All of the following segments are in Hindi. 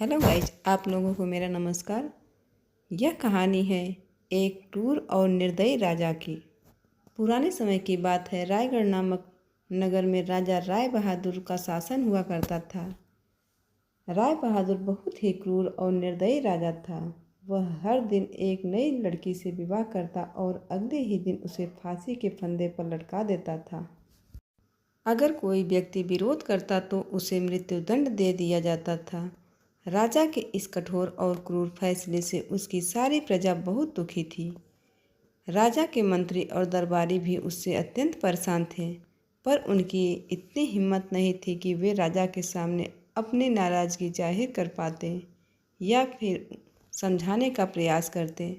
हेलो गाइज, आप लोगों को मेरा नमस्कार। यह कहानी है एक क्रूर और निर्दयी राजा की। पुराने समय की बात है। रायगढ़ नामक नगर में राजा राय बहादुर का शासन हुआ करता था। राय बहादुर बहुत ही क्रूर और निर्दयी राजा था। वह हर दिन एक नई लड़की से विवाह करता और अगले ही दिन उसे फांसी के फंदे पर लटका देता था। अगर कोई व्यक्ति विरोध करता तो उसे मृत्युदंड दे दिया जाता था। राजा के इस कठोर और क्रूर फैसले से उसकी सारी प्रजा बहुत दुखी थी। राजा के मंत्री और दरबारी भी उससे अत्यंत परेशान थे, पर उनकी इतनी हिम्मत नहीं थी कि वे राजा के सामने अपनी नाराज़गी जाहिर कर पाते या फिर समझाने का प्रयास करते।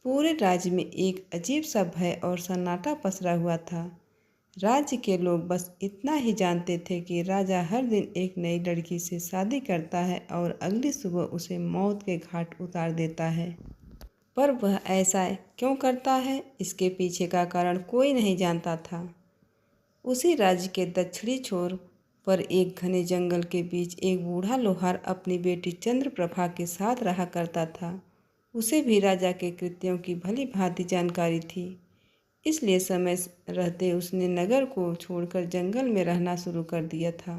पूरे राज्य में एक अजीब सा भय और सन्नाटा पसरा हुआ था। राज्य के लोग बस इतना ही जानते थे कि राजा हर दिन एक नई लड़की से शादी करता है और अगली सुबह उसे मौत के घाट उतार देता है। पर वह ऐसा क्यों करता है, इसके पीछे का कारण कोई नहीं जानता था। उसी राज्य के दक्षिणी छोर पर एक घने जंगल के बीच एक बूढ़ा लोहार अपनी बेटी चंद्रप्रभा के साथ रहा करता था। उसे भी राजा के कृत्यों की भली भांति जानकारी थी, इसलिए समय रहते उसने नगर को छोड़कर जंगल में रहना शुरू कर दिया था।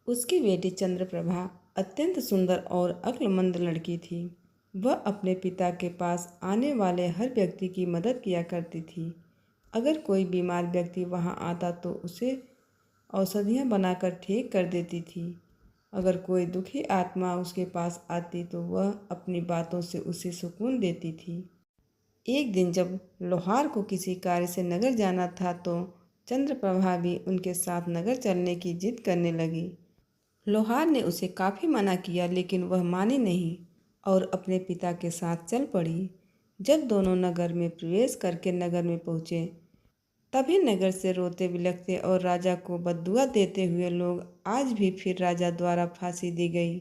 उसकी बेटी चंद्रप्रभा अत्यंत सुंदर और अक्लमंद लड़की थी। वह अपने पिता के पास आने वाले हर व्यक्ति की मदद किया करती थी। अगर कोई बीमार व्यक्ति वहां आता तो उसे औषधियां बनाकर ठीक कर देती थी। अगर कोई दुखी आत्मा उसके पास आती तो वह अपनी बातों से उसे सुकून देती थी। एक दिन जब लोहार को किसी कार्य से नगर जाना था तो चंद्रप्रभा भी उनके साथ नगर चलने की जिद करने लगी। लोहार ने उसे काफ़ी मना किया, लेकिन वह मानी नहीं और अपने पिता के साथ चल पड़ी। जब दोनों नगर में प्रवेश करके नगर में पहुँचे, तभी नगर से रोते बिलखते और राजा को बद्दुआ देते हुए लोग आज भी फिर राजा द्वारा फांसी दी गई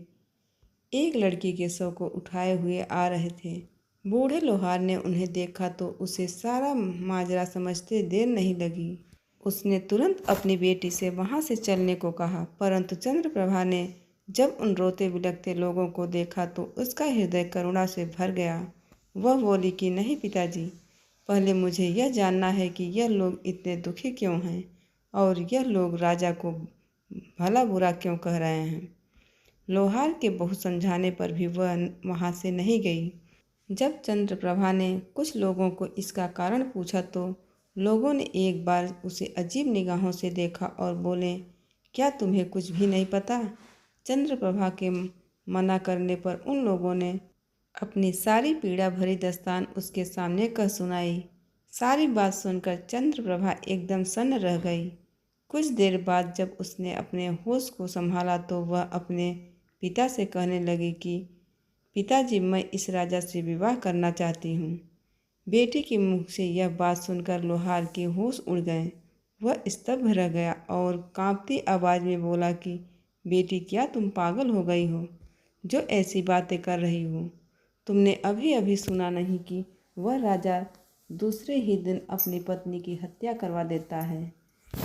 एक लड़की के शव को उठाए हुए आ रहे थे। बूढ़े लोहार ने उन्हें देखा तो उसे सारा माजरा समझते देर नहीं लगी। उसने तुरंत अपनी बेटी से वहां से चलने को कहा, परंतु चंद्रप्रभा ने जब उन रोते बिलखते लोगों को देखा तो उसका हृदय करुणा से भर गया। वह बोली कि नहीं पिताजी, पहले मुझे यह जानना है कि यह लोग इतने दुखी क्यों हैं और यह लोग राजा को भला बुरा क्यों कह रहे हैं। लोहार के बहुत समझाने पर भी वह वहां से नहीं गई। जब चंद्रप्रभा ने कुछ लोगों को इसका कारण पूछा तो लोगों ने एक बार उसे अजीब निगाहों से देखा और बोले, क्या तुम्हें कुछ भी नहीं पता? चंद्रप्रभा के मना करने पर उन लोगों ने अपनी सारी पीड़ा भरी दास्तान उसके सामने कह सुनाई। सारी बात सुनकर चंद्रप्रभा एकदम सन्न रह गई। कुछ देर बाद जब उसने अपने होश को संभाला तो वह अपने पिता से कहने लगी कि पिताजी, मैं इस राजा से विवाह करना चाहती हूँ। बेटी के मुख से यह बात सुनकर लोहार के होश उड़ गए। वह स्तब्ध रह गया और कांपती आवाज़ में बोला कि बेटी, क्या तुम पागल हो गई हो जो ऐसी बातें कर रही हो? तुमने अभी अभी सुना नहीं कि वह राजा दूसरे ही दिन अपनी पत्नी की हत्या करवा देता है।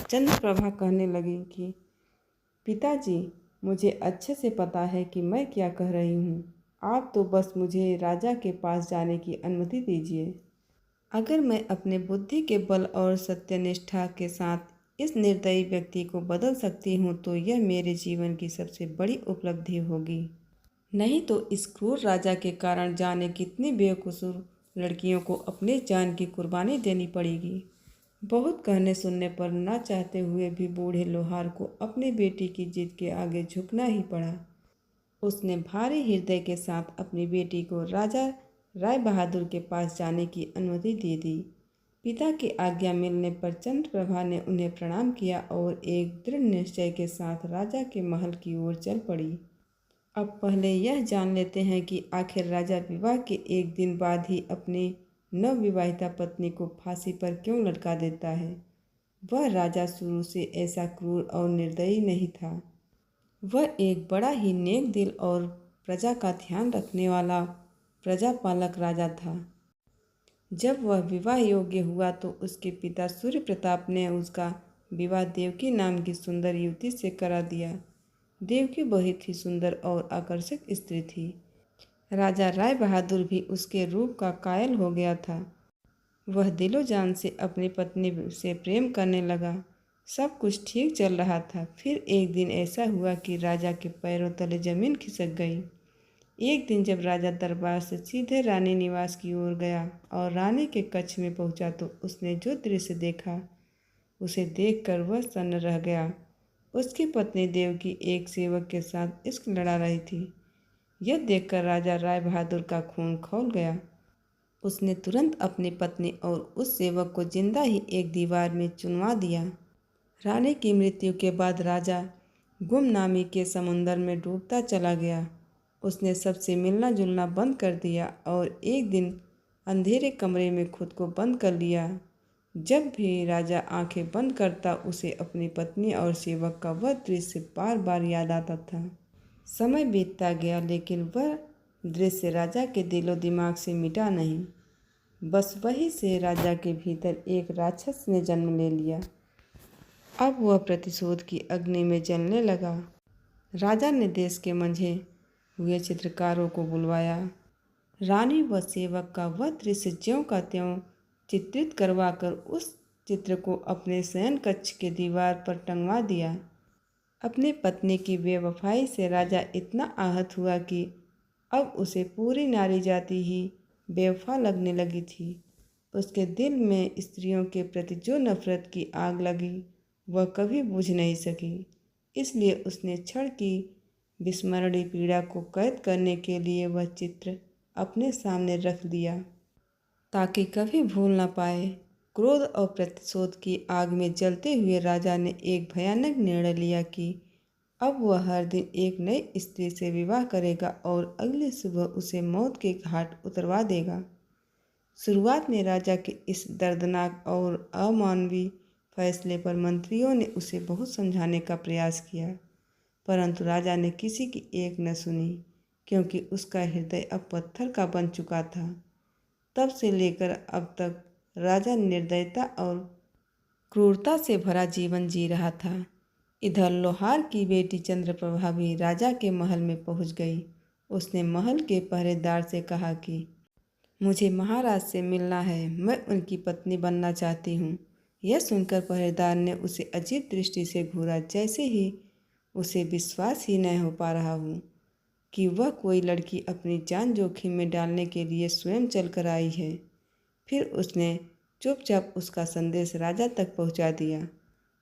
चंद्रप्रभा कहने लगी कि पिताजी, मुझे अच्छे से पता है कि मैं क्या कह रही हूँ। आप तो बस मुझे राजा के पास जाने की अनुमति दीजिए। अगर मैं अपने बुद्धि के बल और सत्यनिष्ठा के साथ इस निर्दयी व्यक्ति को बदल सकती हूँ तो यह मेरे जीवन की सबसे बड़ी उपलब्धि होगी। नहीं तो इस क्रूर राजा के कारण जाने कितनी बेकसूर लड़कियों को अपनी जान की कुर्बानी देनी पड़ेगी। बहुत कहने सुनने पर न चाहते हुए भी बूढ़े लोहार को अपनी बेटी की जिद के आगे झुकना ही पड़ा। उसने भारी हृदय के साथ अपनी बेटी को राजा राय बहादुर के पास जाने की अनुमति दे दी। पिता की आज्ञा मिलने पर चंद्रप्रभा ने उन्हें प्रणाम किया और एक दृढ़ निश्चय के साथ राजा के महल की ओर चल पड़ी। अब पहले यह जान लेते हैं कि आखिर राजा विवाह के एक दिन बाद ही अपनी नवविवाहिता पत्नी को फांसी पर क्यों लटका देता है। वह राजा शुरू से ऐसा क्रूर और निर्दयी नहीं था। वह एक बड़ा ही नेक दिल और प्रजा का ध्यान रखने वाला प्रजापालक राजा था। जब वह विवाह योग्य हुआ तो उसके पिता सूर्य प्रताप ने उसका विवाह देवकी नाम की सुंदर युवती से करा दिया। देवकी बहुत ही सुंदर और आकर्षक स्त्री थी। राजा राय बहादुर भी उसके रूप का कायल हो गया था। वह दिलो जान से अपनी पत्नी से प्रेम करने लगा। सब कुछ ठीक चल रहा था। फिर एक दिन ऐसा हुआ कि राजा के पैरों तले जमीन खिसक गई। एक दिन जब राजा दरबार से सीधे रानी निवास की ओर गया और रानी के कक्ष में पहुंचा तो उसने जो दृश्य देखा उसे देखकर वह सन्न रह गया। उसकी पत्नी देवकी एक सेवक के साथ इश्क लड़ा रही थी। यह देखकर राजा राय बहादुर का खून खौल गया। उसने तुरंत अपनी पत्नी और उस सेवक को जिंदा ही एक दीवार में चुनवा दिया। रानी की मृत्यु के बाद राजा गुमनामी के समुंदर में डूबता चला गया। उसने सबसे मिलना जुलना बंद कर दिया और एक दिन अंधेरे कमरे में खुद को बंद कर लिया। जब भी राजा आंखें बंद करता उसे अपनी पत्नी और सेवक का वह दृश्य बार बार याद आता था। समय बीतता गया लेकिन वह दृश्य राजा के दिलो दिमाग से मिटा नहीं। बस वही से राजा के भीतर एक राक्षस ने जन्म ले लिया। अब वह प्रतिशोध की अग्नि में जलने लगा। राजा ने देश के मंझे हुए चित्रकारों को बुलवाया। रानी व सेवक का वह दृश्य ज्यों का त्यों चित्रित करवाकर उस चित्र को अपने शयन कक्ष के दीवार पर टंगवा दिया। अपनी पत्नी की बेवफाई से राजा इतना आहत हुआ कि अब उसे पूरी नारी जाति ही बेवफा लगने लगी थी। उसके दिल में स्त्रियों के प्रति जो नफरत की आग लगी वह कभी बुझ नहीं सकी। इसलिए उसने क्षण की विस्मरणीय पीड़ा को कैद करने के लिए वह चित्र अपने सामने रख दिया ताकि कभी भूल न पाए। क्रोध और प्रतिशोध की आग में जलते हुए राजा ने एक भयानक निर्णय लिया कि अब वह हर दिन एक नई स्त्री से विवाह करेगा और अगली सुबह उसे मौत के घाट उतरवा देगा। शुरुआत में राजा के इस दर्दनाक और अमानवीय फैसले पर मंत्रियों ने उसे बहुत समझाने का प्रयास किया, परंतु राजा ने किसी की एक न सुनी क्योंकि उसका हृदय अब पत्थर का बन चुका था। तब से लेकर अब तक राजा निर्दयता और क्रूरता से भरा जीवन जी रहा था। इधर लोहार की बेटी चंद्रप्रभा भी राजा के महल में पहुंच गई। उसने महल के पहरेदार से कहा कि मुझे महाराज से मिलना है, मैं उनकी पत्नी बनना चाहती हूँ। यह सुनकर पहरेदार ने उसे अजीब दृष्टि से घूरा, जैसे ही उसे विश्वास ही न हो पा रहा हो कि वह कोई लड़की अपनी जान जोखिम में डालने के लिए स्वयं चल कर आई है। फिर उसने चुपचाप उसका संदेश राजा तक पहुंचा दिया।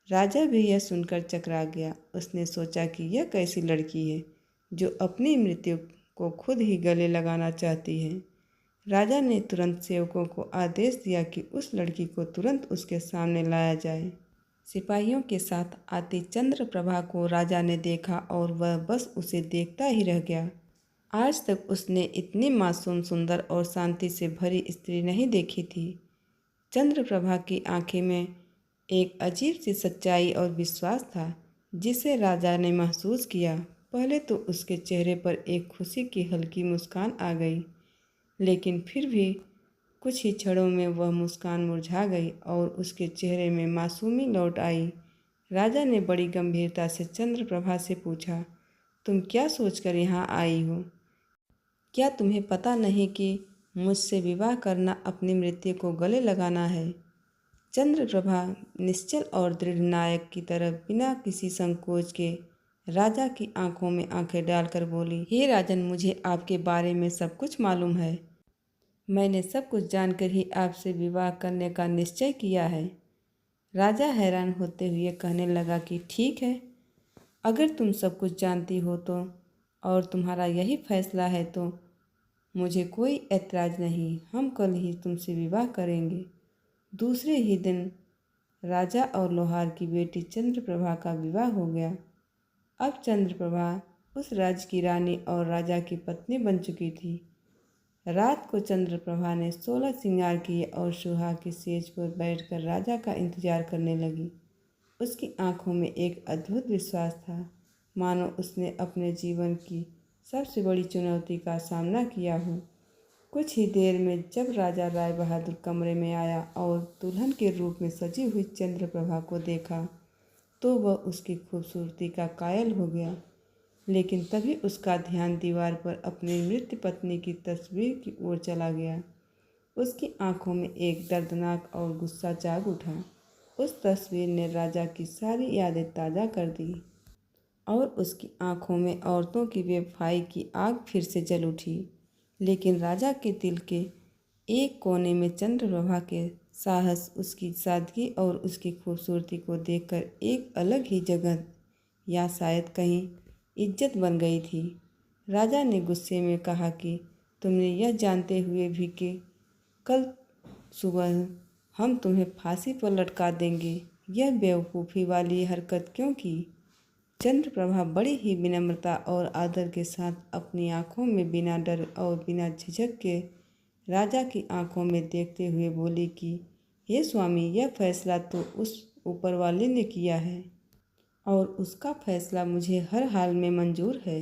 राजा भी यह सुनकर चकरा गया। उसने सोचा कि यह कैसी लड़की है जो अपनी मृत्यु को खुद ही गले लगाना चाहती है। राजा ने तुरंत सेवकों को आदेश दिया कि उस लड़की को तुरंत उसके सामने लाया जाए। सिपाहियों के साथ आती चंद्रप्रभा को राजा ने देखा और वह बस उसे देखता ही रह गया। आज तक उसने इतनी मासूम, सुंदर और शांति से भरी स्त्री नहीं देखी थी। चंद्रप्रभा की आंखें में एक अजीब सी सच्चाई और विश्वास था जिसे राजा ने महसूस किया। पहले तो उसके चेहरे पर एक खुशी की हल्की मुस्कान आ गई, लेकिन फिर भी कुछ ही क्षणों में वह मुस्कान मुरझा गई और उसके चेहरे में मासूमी लौट आई। राजा ने बड़ी गंभीरता से चंद्रप्रभा से पूछा, तुम क्या सोचकर यहाँ आई हो? क्या तुम्हें पता नहीं कि मुझसे विवाह करना अपनी मृत्यु को गले लगाना है? चंद्रप्रभा निश्चल और दृढ़ नायक की तरह बिना किसी संकोच के राजा की आंखों में आंखें डालकर बोली, हे राजन, मुझे आपके बारे में सब कुछ मालूम है। मैंने सब कुछ जानकर ही आपसे विवाह करने का निश्चय किया है। राजा हैरान होते हुए कहने लगा कि ठीक है, अगर तुम सब कुछ जानती हो तो और तुम्हारा यही फैसला है तो मुझे कोई ऐतराज़ नहीं। हम कल ही तुमसे विवाह करेंगे। दूसरे ही दिन राजा और लोहार की बेटी चंद्रप्रभा का विवाह हो गया। अब चंद्रप्रभा उस राज्य की रानी और राजा की पत्नी बन चुकी थी। रात को चंद्रप्रभा ने 16 श्रृंगार किए और सुहाग की सेज पर बैठकर राजा का इंतजार करने लगी। उसकी आंखों में एक अद्भुत विश्वास था, मानो उसने अपने जीवन की सबसे बड़ी चुनौती का सामना किया हो। कुछ ही देर में जब राजा राय बहादुर कमरे में आया और दुल्हन के रूप में सजी हुई चंद्रप्रभा को देखा तो वह उसकी खूबसूरती का कायल हो गया। लेकिन तभी उसका ध्यान दीवार पर अपनी मृत पत्नी की तस्वीर की ओर चला गया। उसकी आंखों में एक दर्दनाक और गुस्सा जाग उठा। उस तस्वीर ने राजा की सारी यादें ताज़ा कर दी और उसकी आंखों में औरतों की बेवफाई की आग फिर से जल उठी। लेकिन राजा के दिल के एक कोने में चंद्रप्रभा के साहस, उसकी सादगी और उसकी खूबसूरती को देखकर एक अलग ही जगह या शायद कहीं इज्जत बन गई थी। राजा ने गुस्से में कहा कि तुमने यह जानते हुए भी कि कल सुबह हम तुम्हें फांसी पर लटका देंगे, यह बेवकूफ़ी वाली हरकत क्यों की? चंद्रप्रभा बड़ी ही विनम्रता और आदर के साथ अपनी आंखों में बिना डर और बिना झिझक के राजा की आंखों में देखते हुए बोली कि हे स्वामी, यह फैसला तो उस ऊपर वाले ने किया है और उसका फैसला मुझे हर हाल में मंजूर है।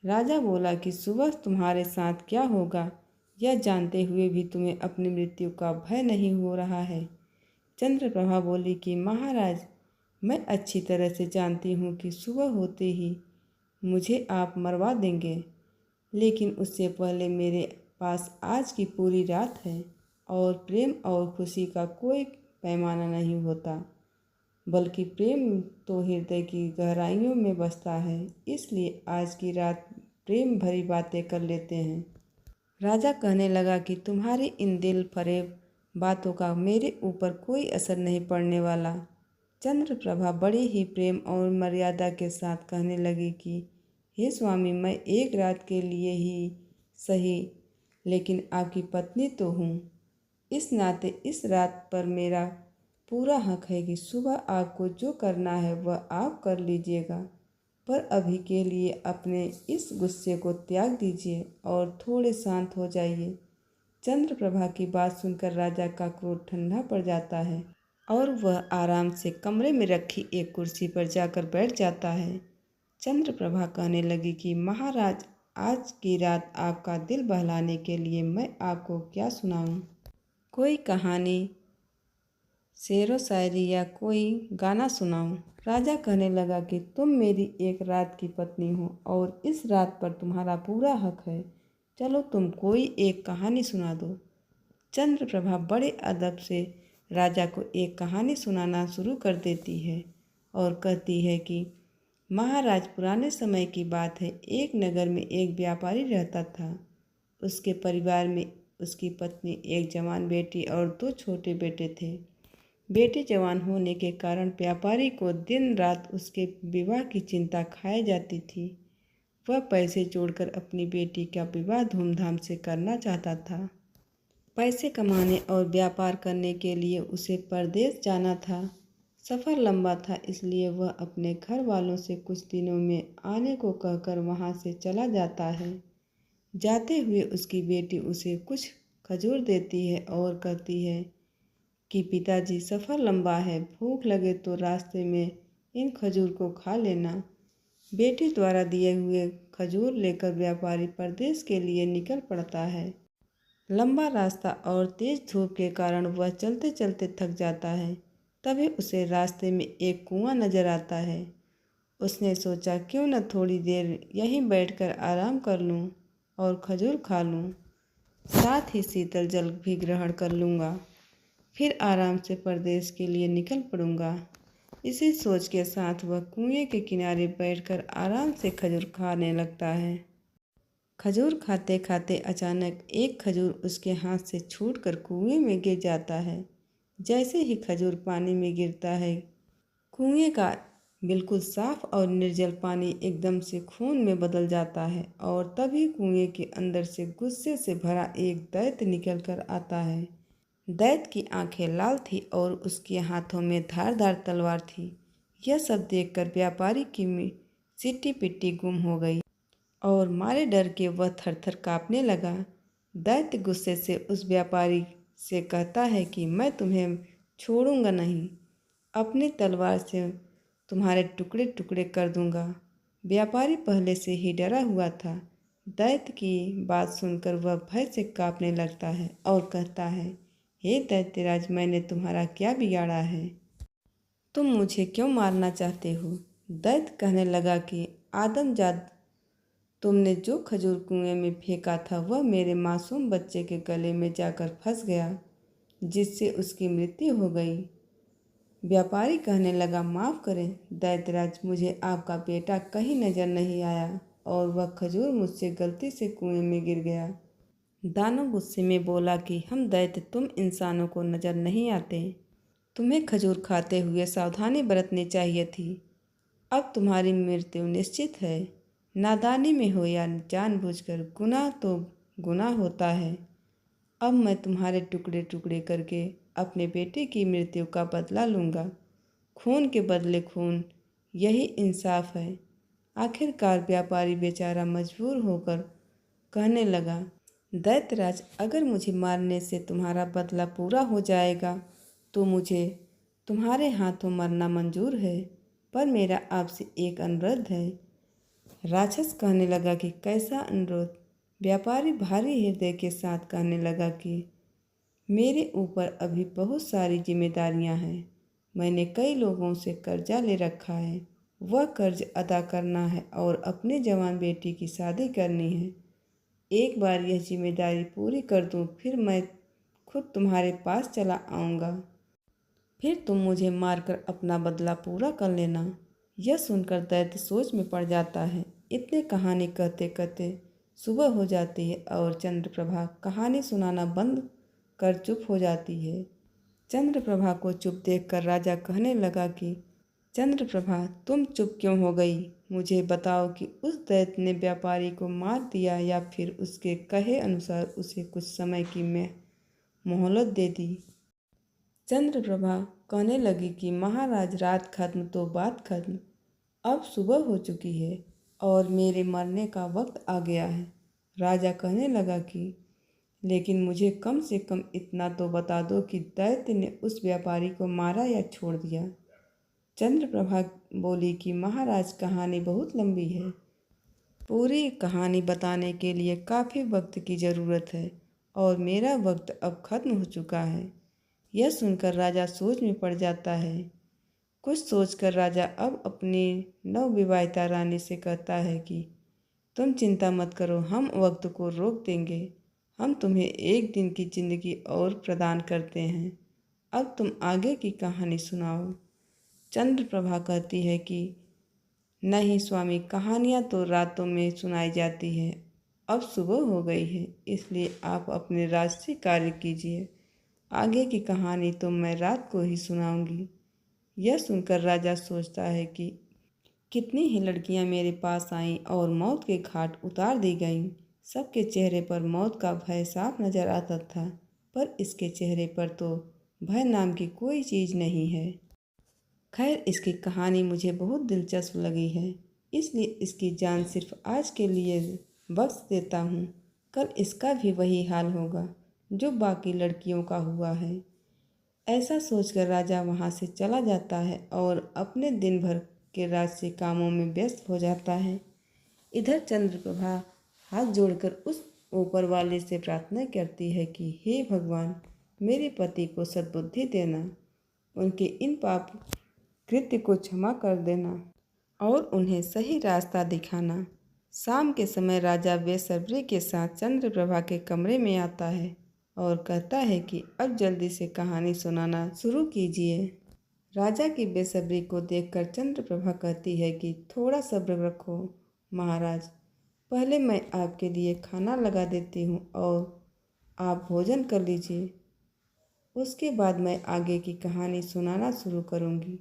राजा बोला कि सुबह तुम्हारे साथ क्या होगा यह जानते हुए भी तुम्हें अपनी मृत्यु का भय नहीं हो रहा है। चंद्रप्रभा बोली कि महाराज, मैं अच्छी तरह से जानती हूँ कि सुबह होते ही मुझे आप मरवा देंगे, लेकिन उससे पहले मेरे पास आज की पूरी रात है और प्रेम और खुशी का कोई पैमाना नहीं होता, बल्कि प्रेम तो हृदय की गहराइयों में बसता है। इसलिए आज की रात प्रेम भरी बातें कर लेते हैं। राजा कहने लगा कि तुम्हारी इन दिल फरेब बातों का मेरे ऊपर कोई असर नहीं पड़ने वाला। चंद्रप्रभा बड़े ही प्रेम और मर्यादा के साथ कहने लगी कि हे स्वामी, मैं एक रात के लिए ही सही, लेकिन आपकी पत्नी तो हूँ। इस नाते इस रात पर मेरा पूरा हक है कि सुबह आपको जो करना है वह आप कर लीजिएगा, पर अभी के लिए अपने इस गुस्से को त्याग दीजिए और थोड़े शांत हो जाइए। चंद्रप्रभा की बात सुनकर राजा का क्रोध ठंडा पड़ जाता है और वह आराम से कमरे में रखी एक कुर्सी पर जाकर बैठ जाता है। चंद्रप्रभा कहने लगी कि महाराज, आज की रात आपका दिल बहलाने के लिए मैं आपको क्या सुनाऊं? कोई कहानी, शेरो शायरी या कोई गाना सुनाऊं? राजा कहने लगा कि तुम मेरी एक रात की पत्नी हो और इस रात पर तुम्हारा पूरा हक है। चलो तुम कोई एक कहानी सुना दो। चंद्रप्रभा बड़े अदब से राजा को एक कहानी सुनाना शुरू कर देती है और कहती है कि महाराज, पुराने समय की बात है। एक नगर में एक व्यापारी रहता था। उसके परिवार में उसकी पत्नी, एक जवान बेटी और दो छोटे बेटे थे। बेटी जवान होने के कारण व्यापारी को दिन रात उसके विवाह की चिंता खाई जाती थी। वह पैसे जोड़कर अपनी बेटी का विवाह धूमधाम से करना चाहता था। पैसे कमाने और व्यापार करने के लिए उसे परदेश जाना था। सफ़र लंबा था, इसलिए वह अपने घर वालों से कुछ दिनों में आने को कहकर वहाँ से चला जाता है। जाते हुए उसकी बेटी उसे कुछ खजूर देती है और कहती है कि पिताजी, सफ़र लंबा है, भूख लगे तो रास्ते में इन खजूर को खा लेना। बेटी द्वारा दिए हुए खजूर लेकर व्यापारी परदेश के लिए निकल पड़ता है। लंबा रास्ता और तेज धूप के कारण वह चलते चलते थक जाता है। तभी उसे रास्ते में एक कुआं नजर आता है। उसने सोचा, क्यों न थोड़ी देर यहीं बैठकर आराम कर लूं और खजूर खा लूं, साथ ही शीतल जल भी ग्रहण कर लूँगा, फिर आराम से परदेश के लिए निकल पड़ूंगा। इसी सोच के साथ वह कुएं के किनारे बैठकर आराम से खजूर खाने लगता है। खजूर खाते खाते अचानक एक खजूर उसके हाथ से छूटकर कुएं में गिर जाता है। जैसे ही खजूर पानी में गिरता है, कुएं का बिल्कुल साफ और निर्जल पानी एकदम से खून में बदल जाता है और तभी कुएं के अंदर से गुस्से से भरा एक दैत्य निकल कर आता है। दैत्य की आंखें लाल थी और उसके हाथों में धारदार तलवार थी। यह सब देखकर व्यापारी की सिट्टी पिट्टी गुम हो गई और मारे डर के वह थरथर काँपने लगा। दैत्य गुस्से से उस व्यापारी से कहता है कि मैं तुम्हें छोड़ूंगा नहीं, अपनी तलवार से तुम्हारे टुकड़े टुकड़े कर दूंगा। व्यापारी पहले से ही डरा हुआ था। दैत्य की बात सुनकर वह भय से काँपने लगता है और कहता है, हे दैत्यराज, मैंने तुम्हारा क्या बिगाड़ा है? तुम मुझे क्यों मारना चाहते हो? दैत्य कहने लगा कि आदमजात तुमने जो खजूर कुएं में फेंका था वह मेरे मासूम बच्चे के गले में जाकर फंस गया, जिससे उसकी मृत्यु हो गई। व्यापारी कहने लगा, माफ़ करें दैत्यराज, मुझे आपका बेटा कहीं नजर नहीं आया और वह खजूर मुझसे गलती से कुएं में गिर गया। दानव गुस्से में बोला कि हम दैत्य तुम इंसानों को नजर नहीं आते, तुम्हें खजूर खाते हुए सावधानी बरतनी चाहिए थी। अब तुम्हारी मृत्यु निश्चित है। नादानी में हो या जानबूझकर, गुनाह तो गुनाह होता है। अब मैं तुम्हारे टुकड़े टुकड़े करके अपने बेटे की मृत्यु का बदला लूँगा। खून के बदले खून, यही इंसाफ है। आखिरकार व्यापारी बेचारा मजबूर होकर कहने लगा, दैत्यराज, अगर मुझे मारने से तुम्हारा बदला पूरा हो जाएगा तो मुझे तुम्हारे हाथों मरना मंजूर है, पर मेरा आपसे एक अनुरोध है। राक्षस कहने लगा कि कैसा अनुरोध? व्यापारी भारी हृदय के साथ कहने लगा कि मेरे ऊपर अभी बहुत सारी जिम्मेदारियां हैं। मैंने कई लोगों से कर्जा ले रखा है, वह कर्ज अदा करना है और अपने जवान बेटी की शादी करनी है। एक बार यह जिम्मेदारी पूरी कर दूं, फिर मैं खुद तुम्हारे पास चला आऊँगा। फिर तुम मुझे मारकर अपना बदला पूरा कर लेना। यह सुनकर दैत्य सोच में पड़ जाता है। इतने कहानी कहते कहते सुबह हो जाती है और चंद्रप्रभा कहानी सुनाना बंद कर चुप हो जाती है। चंद्रप्रभा को चुप देखकर राजा कहने लगा कि चंद्रप्रभा, तुम चुप क्यों हो गई? मुझे बताओ कि उस दैत्य ने व्यापारी को मार दिया या फिर उसके कहे अनुसार उसे कुछ समय की मोहलत दे दी। चंद्रप्रभा कहने लगी कि महाराज, रात खत्म तो बात खत्म। अब सुबह हो चुकी है और मेरे मरने का वक्त आ गया है। राजा कहने लगा कि लेकिन मुझे कम से कम इतना तो बता दो कि दैत्य ने उस व्यापारी को मारा या छोड़ दिया। चंद्रप्रभा बोली कि महाराज, कहानी बहुत लंबी है। पूरी कहानी बताने के लिए काफ़ी वक्त की ज़रूरत है और मेरा वक्त अब खत्म हो चुका है। यह सुनकर राजा सोच में पड़ जाता है। कुछ सोचकर राजा अब अपनी नवविवाहिता रानी से कहता है कि तुम चिंता मत करो, हम वक्त को रोक देंगे। हम तुम्हें एक दिन की जिंदगी और प्रदान करते हैं। अब तुम आगे की कहानी सुनाओ। चंद्रप्रभा कहती है कि नहीं स्वामी, कहानियाँ तो रातों में सुनाई जाती हैं। अब सुबह हो गई है, इसलिए आप अपने राजसी कार्य कीजिए। आगे की कहानी तो मैं रात को ही सुनाऊंगी। यह सुनकर राजा सोचता है कि कितनी ही लड़कियां मेरे पास आईं और मौत के घाट उतार दी गईं। सबके चेहरे पर मौत का भय साफ नजर आता था, पर इसके चेहरे पर तो भय नाम की कोई चीज़ नहीं है। खैर, इसकी कहानी मुझे बहुत दिलचस्प लगी है, इसलिए इसकी जान सिर्फ आज के लिए बख्श देता हूँ। कल इसका भी वही हाल होगा जो बाकी लड़कियों का हुआ है। ऐसा सोचकर राजा वहाँ से चला जाता है और अपने दिन भर के राजसी कामों में व्यस्त हो जाता है। इधर चंद्रप्रभा हाथ जोड़कर उस ऊपर वाले से प्रार्थना करती है कि हे भगवान, मेरे पति को सद्बुद्धि देना, उनके इन पाप कृत्य को क्षमा कर देना और उन्हें सही रास्ता दिखाना। शाम के समय राजा बेसब्री के साथ चंद्रप्रभा के कमरे में आता है और कहता है कि अब जल्दी से कहानी सुनाना शुरू कीजिए। राजा की बेसब्री को देखकर चंद्रप्रभा कहती है कि थोड़ा सब्र रखो महाराज, पहले मैं आपके लिए खाना लगा देती हूँ और आप भोजन कर लीजिए। उसके बाद मैं आगे की कहानी सुनाना शुरू करूँगी।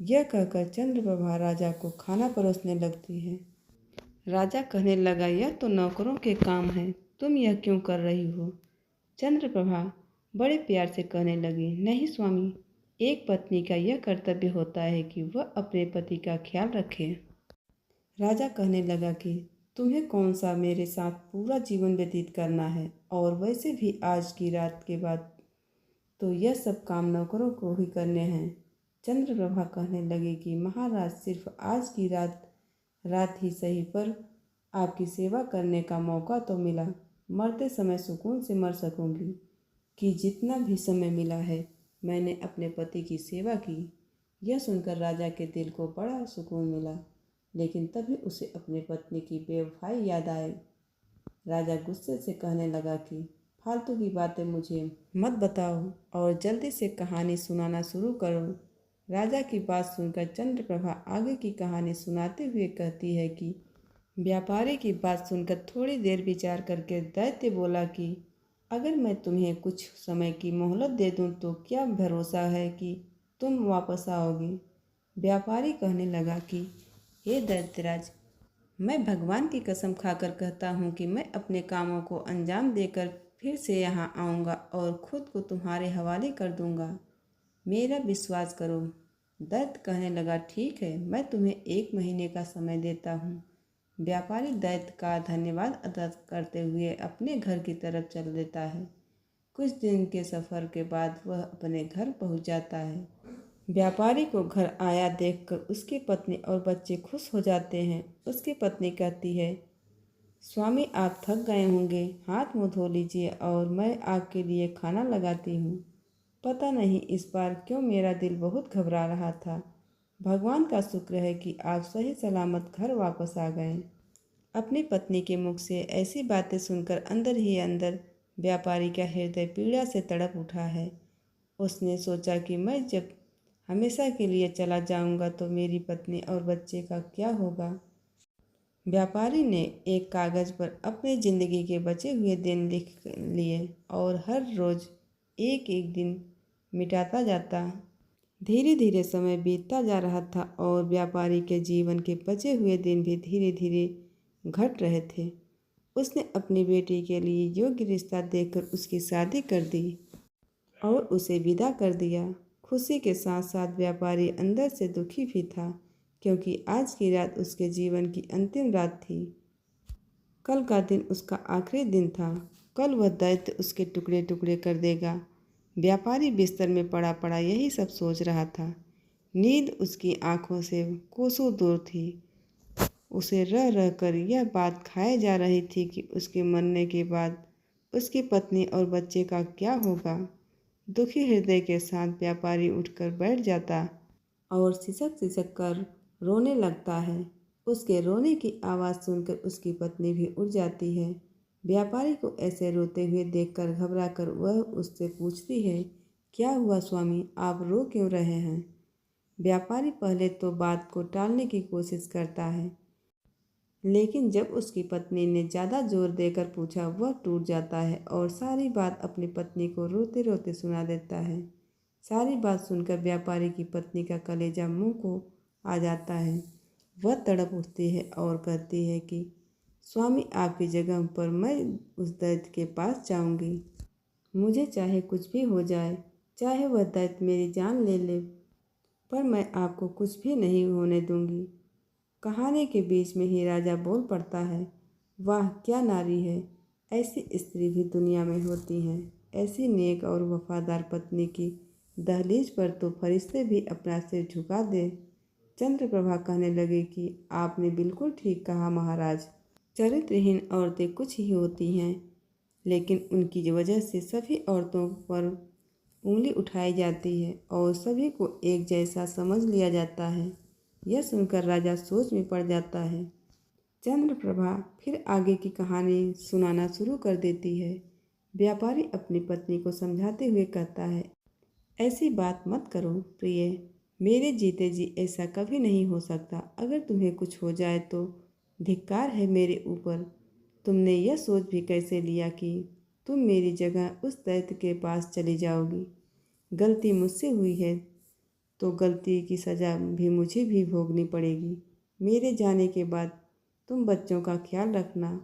यह कहकर चंद्रप्रभा राजा को खाना परोसने लगती है। राजा कहने लगा, यह तो नौकरों के काम है, तुम यह क्यों कर रही हो? चंद्रप्रभा बड़े प्यार से कहने लगी, नहीं स्वामी, एक पत्नी का यह कर्तव्य होता है कि वह अपने पति का ख्याल रखे। राजा कहने लगा कि तुम्हें कौन सा मेरे साथ पूरा जीवन व्यतीत करना है, और वैसे भी आज की रात के बाद तो यह सब काम नौकरों को ही करने हैं। चंद्रप्रभा कहने लगी कि महाराज, सिर्फ आज की रात ही सही, पर आपकी सेवा करने का मौका तो मिला। मरते समय सुकून से मर सकूंगी कि जितना भी समय मिला है मैंने अपने पति की सेवा की। यह सुनकर राजा के दिल को बड़ा सुकून मिला। लेकिन तभी उसे अपनी पत्नी की बेवफाई याद आई। राजा गुस्से से कहने लगा कि फालतू की बातें मुझे मत बताओ और जल्दी से कहानी सुनाना शुरू करो। राजा की बात सुनकर चंद्रप्रभा आगे की कहानी सुनाते हुए कहती है कि व्यापारी की बात सुनकर थोड़ी देर विचार करके दैत्य बोला कि अगर मैं तुम्हें कुछ समय की मोहलत दे दूं तो क्या भरोसा है कि तुम वापस आओगे। व्यापारी कहने लगा कि हे दैत्यराज, मैं भगवान की कसम खाकर कहता हूँ कि मैं अपने कामों को अंजाम देकर फिर से यहाँ आऊँगा और खुद को तुम्हारे हवाले कर दूँगा। मेरा विश्वास करो। दैत्य कहने लगा ठीक है, मैं तुम्हें 1 महीने का समय देता हूँ। व्यापारी दैत्य का धन्यवाद अदा करते हुए अपने घर की तरफ चल देता है। कुछ दिन के सफ़र के बाद वह अपने घर पहुँच जाता है। व्यापारी को घर आया देखकर उसकी पत्नी और बच्चे खुश हो जाते हैं। उसकी पत्नी कहती है, स्वामी आप थक गए होंगे, हाथ मुँह धो लीजिए और मैं आपके लिए खाना लगाती हूँ। पता नहीं इस बार क्यों मेरा दिल बहुत घबरा रहा था। भगवान का शुक्र है कि आप सही सलामत घर वापस आ गए। अपनी पत्नी के मुख से ऐसी बातें सुनकर अंदर ही अंदर व्यापारी का हृदय पीड़ा से तड़प उठा है। उसने सोचा कि मैं जब हमेशा के लिए चला जाऊंगा तो मेरी पत्नी और बच्चे का क्या होगा। व्यापारी ने एक कागज़ पर अपनी ज़िंदगी के बचे हुए दिन लिख लिए और हर रोज़ एक एक दिन मिटाता जाता। धीरे धीरे समय बीतता जा रहा था और व्यापारी के जीवन के बचे हुए दिन भी धीरे धीरे घट रहे थे। उसने अपनी बेटी के लिए योग्य रिश्ता देखकर उसकी शादी कर दी और उसे विदा कर दिया। खुशी के साथ साथ व्यापारी अंदर से दुखी भी था, क्योंकि आज की रात उसके जीवन की अंतिम रात थी। कल का दिन उसका आखिरी दिन था। कल वह दैत्य उसके टुकड़े टुकड़े कर देगा। व्यापारी बिस्तर में पड़ा पड़ा यही सब सोच रहा था। नींद उसकी आंखों से कोसों दूर थी। उसे रह रह कर यह बात खाए जा रही थी कि उसके मरने के बाद उसकी पत्नी और बच्चे का क्या होगा। दुखी हृदय के साथ व्यापारी उठकर बैठ जाता और सिसक सिसक कर रोने लगता है। उसके रोने की आवाज़ सुनकर उसकी पत्नी भी उठ जाती है। व्यापारी को ऐसे रोते हुए देखकर घबराकर वह उससे पूछती है, क्या हुआ स्वामी, आप रो क्यों रहे हैं। व्यापारी पहले तो बात को टालने की कोशिश करता है, लेकिन जब उसकी पत्नी ने ज़्यादा जोर देकर पूछा वह टूट जाता है और सारी बात अपनी पत्नी को रोते रोते सुना देता है। सारी बात सुनकर व्यापारी की पत्नी का कलेजा मुंह को आ जाता है। वह तड़प उठती है और कहती है कि स्वामी आपकी जगह पर मैं उस दैत्य के पास जाऊंगी। मुझे चाहे कुछ भी हो जाए, चाहे वह दैत्य मेरी जान ले ले, पर मैं आपको कुछ भी नहीं होने दूंगी। कहानी के बीच में ही राजा बोल पड़ता है, वाह क्या नारी है, ऐसी स्त्री भी दुनिया में होती हैं। ऐसी नेक और वफादार पत्नी की दहलीज पर तो फरिश्ते भी अपना सिर झुका दे। चंद्रप्रभा कहने लगी कि आपने बिल्कुल ठीक कहा महाराज। चरित्रहीन औरतें कुछ ही होती हैं, लेकिन उनकी वजह से सभी औरतों पर उंगली उठाई जाती है और सभी को एक जैसा समझ लिया जाता है। यह सुनकर राजा सोच में पड़ जाता है। चंद्रप्रभा फिर आगे की कहानी सुनाना शुरू कर देती है। व्यापारी अपनी पत्नी को समझाते हुए कहता है, ऐसी बात मत करो प्रिय, मेरे जीते जी ऐसा कभी नहीं हो सकता। अगर तुम्हें कुछ हो जाए तो धिक्कार है मेरे ऊपर। तुमने यह सोच भी कैसे लिया कि तुम मेरी जगह उस दैत्य के पास चली जाओगी। गलती मुझसे हुई है तो गलती की सज़ा भी मुझे भी भोगनी पड़ेगी। मेरे जाने के बाद तुम बच्चों का ख्याल रखना,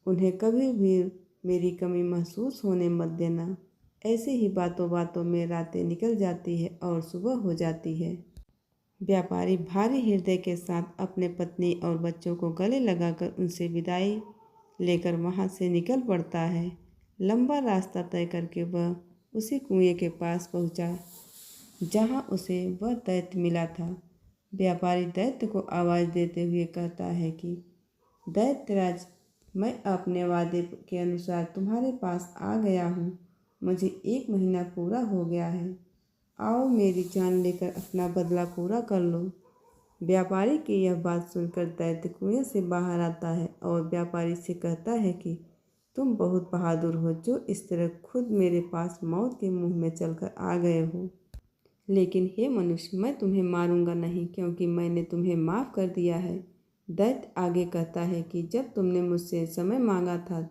उन्हें कभी भी मेरी कमी महसूस होने मत देना। ऐसे ही बातों बातों में रातें निकल जाती है और सुबह हो जाती है। व्यापारी भारी हृदय के साथ अपने पत्नी और बच्चों को गले लगाकर उनसे विदाई लेकर वहाँ से निकल पड़ता है। लंबा रास्ता तय करके वह उसी कुएं के पास पहुँचा जहाँ उसे वह दैत्य मिला था। व्यापारी दैत्य को आवाज़ देते हुए कहता है कि दैत्यराज, मैं अपने वादे के अनुसार तुम्हारे पास आ गया हूँ। मुझे 1 महीना पूरा हो गया है। आओ मेरी जान लेकर अपना बदला पूरा कर लो। व्यापारी की यह बात सुनकर दैत्य कुएं से बाहर आता है और व्यापारी से कहता है कि तुम बहुत बहादुर हो जो इस तरह खुद मेरे पास मौत के मुंह में चलकर आ गए हो। लेकिन हे मनुष्य, मैं तुम्हें मारूंगा नहीं क्योंकि मैंने तुम्हें माफ़ कर दिया है। दैत्य आगे कहता है कि जब तुमने मुझसे समय मांगा था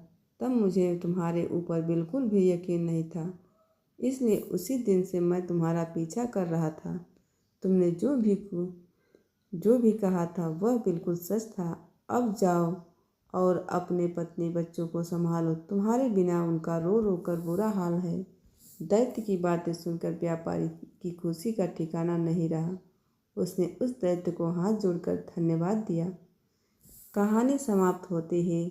तब मुझे तुम्हारे ऊपर बिल्कुल भी यकीन नहीं था, इसलिए उसी दिन से मैं तुम्हारा पीछा कर रहा था। तुमने जो भी कहा था वह बिल्कुल सच था। अब जाओ और अपने पत्नी बच्चों को संभालो, तुम्हारे बिना उनका रो रो कर बुरा हाल है। दैत्य की बातें सुनकर व्यापारी की खुशी का ठिकाना नहीं रहा। उसने उस दैत्य को हाथ जोड़कर धन्यवाद दिया। कहानी समाप्त होते ही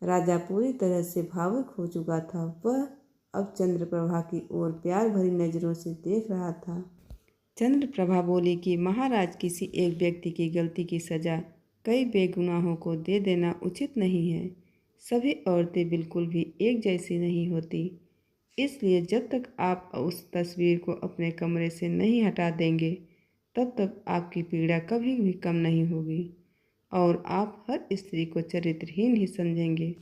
राजा पूरी तरह से भावुक हो चुका था। वह अब चंद्रप्रभा की ओर प्यार भरी नज़रों से देख रहा था। चंद्रप्रभा बोली कि महाराज, किसी एक व्यक्ति की गलती की सज़ा कई बेगुनाहों को दे देना उचित नहीं है। सभी औरतें बिल्कुल भी एक जैसी नहीं होती, इसलिए जब तक आप उस तस्वीर को अपने कमरे से नहीं हटा देंगे तब तक आपकी पीड़ा कभी भी कम नहीं होगी और आप हर स्त्री को चरित्रहीन ही समझेंगे।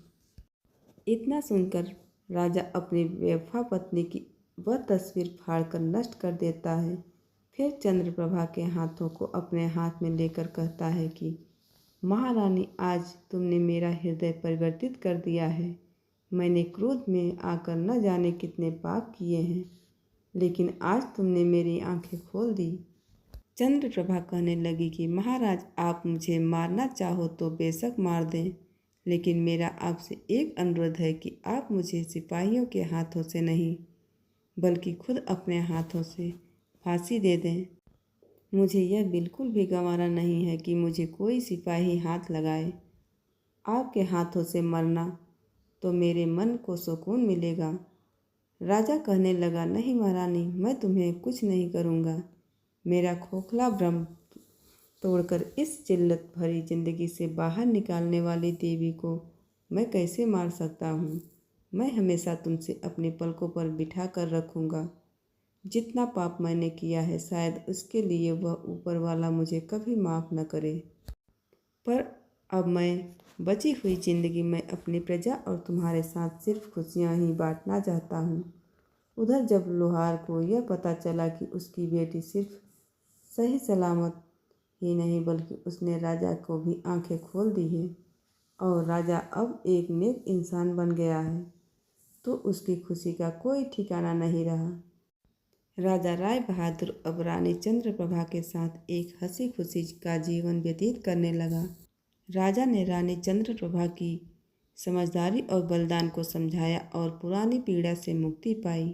इतना सुनकर राजा अपनी बेवफा पत्नी की वह तस्वीर फाड़कर नष्ट कर देता है। फिर चंद्रप्रभा के हाथों को अपने हाथ में लेकर कहता है कि महारानी, आज तुमने मेरा हृदय परिवर्तित कर दिया है। मैंने क्रोध में आकर न जाने कितने पाप किए हैं, लेकिन आज तुमने मेरी आंखें खोल दी। चंद्रप्रभा कहने लगी कि महाराज, आप मुझे मारना चाहो तो बेशक मार दें, लेकिन मेरा आपसे एक अनुरोध है कि आप मुझे सिपाहियों के हाथों से नहीं बल्कि खुद अपने हाथों से फांसी दे दें। मुझे यह बिल्कुल भी गंवारा नहीं है कि मुझे कोई सिपाही हाथ लगाए। आपके हाथों से मरना तो मेरे मन को सुकून मिलेगा। राजा कहने लगा, नहीं महारानी, मैं तुम्हें कुछ नहीं करूँगा। मेरा खोखला भ्रम तोड़कर इस जिल्लत भरी जिंदगी से बाहर निकालने वाली देवी को मैं कैसे मार सकता हूँ। मैं हमेशा तुमसे अपने पलकों पर बिठा कर रखूँगा। जितना पाप मैंने किया है शायद उसके लिए वह ऊपर वाला मुझे कभी माफ़ न करे। पर अब मैं बची हुई ज़िंदगी में अपनी प्रजा और तुम्हारे साथ सिर्फ खुशियाँ ही बांटना चाहता हूँ। उधर जब लोहार को यह पता चला कि उसकी बेटी सिर्फ सही सलामत ही नहीं बल्कि उसने राजा को भी आंखें खोल दी है और राजा अब एक नेक इंसान बन गया है, तो उसकी खुशी का कोई ठिकाना नहीं रहा। राजा राय बहादुर अब रानी चंद्रप्रभा के साथ एक हंसी खुशी का जीवन व्यतीत करने लगा। राजा ने रानी चंद्रप्रभा की समझदारी और बलिदान को समझाया और पुरानी पीड़ा से मुक्ति पाई।